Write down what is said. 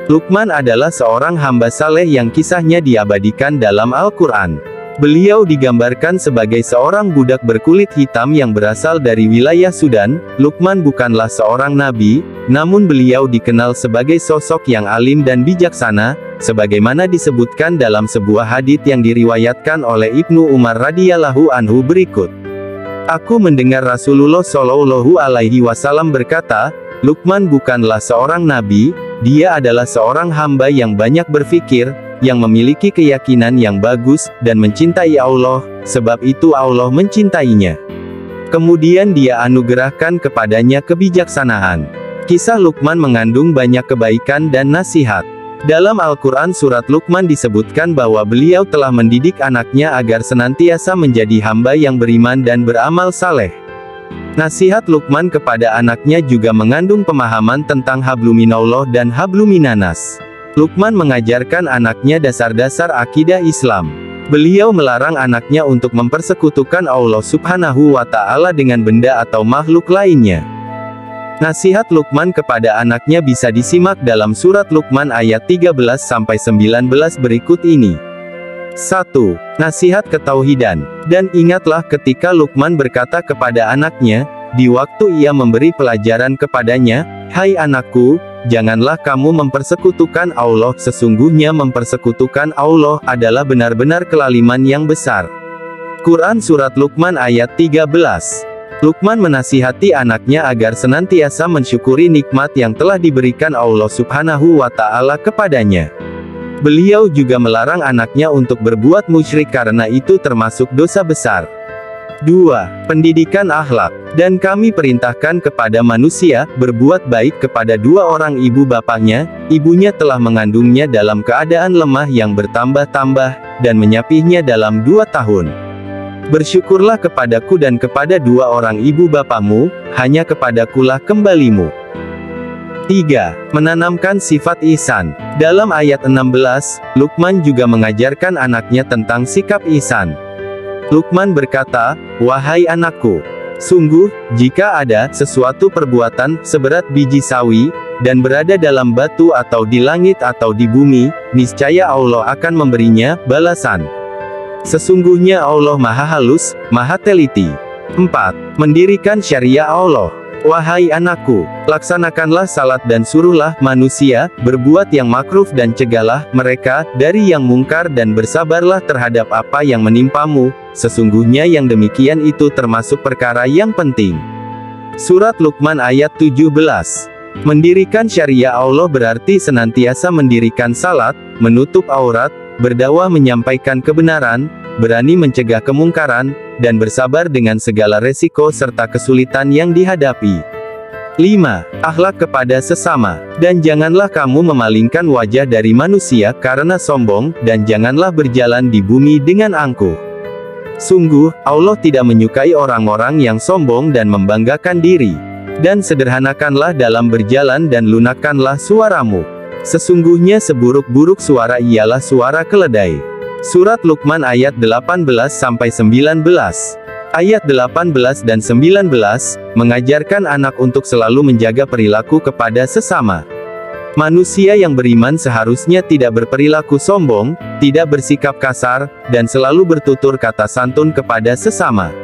Luqman adalah seorang hamba saleh yang kisahnya diabadikan dalam Al-Quran. Beliau digambarkan sebagai seorang budak berkulit hitam yang berasal dari wilayah Sudan. Luqman bukanlah seorang nabi, namun beliau dikenal sebagai sosok yang alim dan bijaksana, sebagaimana disebutkan dalam sebuah hadits yang diriwayatkan oleh Ibnu Umar radhiyallahu anhu berikut. Aku mendengar Rasulullah Shallallahu alaihi wasallam berkata, Luqman bukanlah seorang nabi, dia adalah seorang hamba yang banyak berfikir, yang memiliki keyakinan yang bagus, dan mencintai Allah, sebab itu Allah mencintainya. Kemudian dia anugerahkan kepadanya kebijaksanaan. Kisah Luqman mengandung banyak kebaikan dan nasihat. Dalam Al-Quran surat Luqman disebutkan bahwa beliau telah mendidik anaknya agar senantiasa menjadi hamba yang beriman dan beramal saleh. Nasihat Luqman kepada anaknya juga mengandung pemahaman tentang habluminallah dan habluminanas. Luqman mengajarkan anaknya dasar-dasar akidah Islam. Beliau melarang anaknya untuk mempersekutukan Allah Subhanahu wa Ta'ala dengan benda atau makhluk lainnya. Nasihat Luqman kepada anaknya bisa disimak dalam surat Luqman ayat 13-19 berikut ini. 1. Nasihat ketauhidan. Dan ingatlah ketika Luqman berkata kepada anaknya, di waktu ia memberi pelajaran kepadanya, hai anakku, janganlah kamu mempersekutukan Allah, sesungguhnya mempersekutukan Allah adalah benar-benar kelaliman yang besar. Quran Surat Luqman ayat 13. Luqman menasihati anaknya agar senantiasa mensyukuri nikmat yang telah diberikan Allah Subhanahu wa Ta'ala kepadanya. Beliau juga melarang anaknya untuk berbuat musyrik karena itu termasuk dosa besar. 2. Pendidikan akhlak. Dan kami perintahkan kepada manusia, berbuat baik kepada dua orang ibu bapaknya, ibunya telah mengandungnya dalam keadaan lemah yang bertambah-tambah, dan menyapihnya dalam 2 tahun. Bersyukurlah kepadaku dan kepada dua orang ibu bapakmu, hanya kepadakulah kembalimu. 3. Menanamkan sifat ihsan. Dalam ayat 16, Luqman juga mengajarkan anaknya tentang sikap ihsan. Luqman berkata, wahai anakku, sungguh, jika ada sesuatu perbuatan seberat biji sawi, dan berada dalam batu atau di langit atau di bumi, niscaya Allah akan memberinya balasan. Sesungguhnya Allah Maha Halus, Maha Teliti. 4. Mendirikan syariah Allah. Wahai anakku, laksanakanlah salat dan suruhlah manusia berbuat yang makruf dan cegahlah mereka dari yang mungkar dan bersabarlah terhadap apa yang menimpamu, sesungguhnya yang demikian itu termasuk perkara yang penting. Surat Luqman ayat 17. Mendirikan syariah Allah berarti senantiasa mendirikan salat, menutup aurat, berdakwah menyampaikan kebenaran, berani mencegah kemungkaran, dan bersabar dengan segala resiko serta kesulitan yang dihadapi. 5. Akhlak kepada sesama. Dan janganlah kamu memalingkan wajah dari manusia karena sombong, dan janganlah berjalan di bumi dengan angkuh. Sungguh, Allah tidak menyukai orang-orang yang sombong dan membanggakan diri. Dan sederhanakanlah dalam berjalan dan lunakkanlah suaramu. Sesungguhnya seburuk-buruk suara ialah suara keledai. Surat Luqman ayat 18-19. Ayat 18 dan 19, mengajarkan anak untuk selalu menjaga perilaku kepada sesama. Manusia yang beriman seharusnya tidak berperilaku sombong, tidak bersikap kasar, dan selalu bertutur kata santun kepada sesama.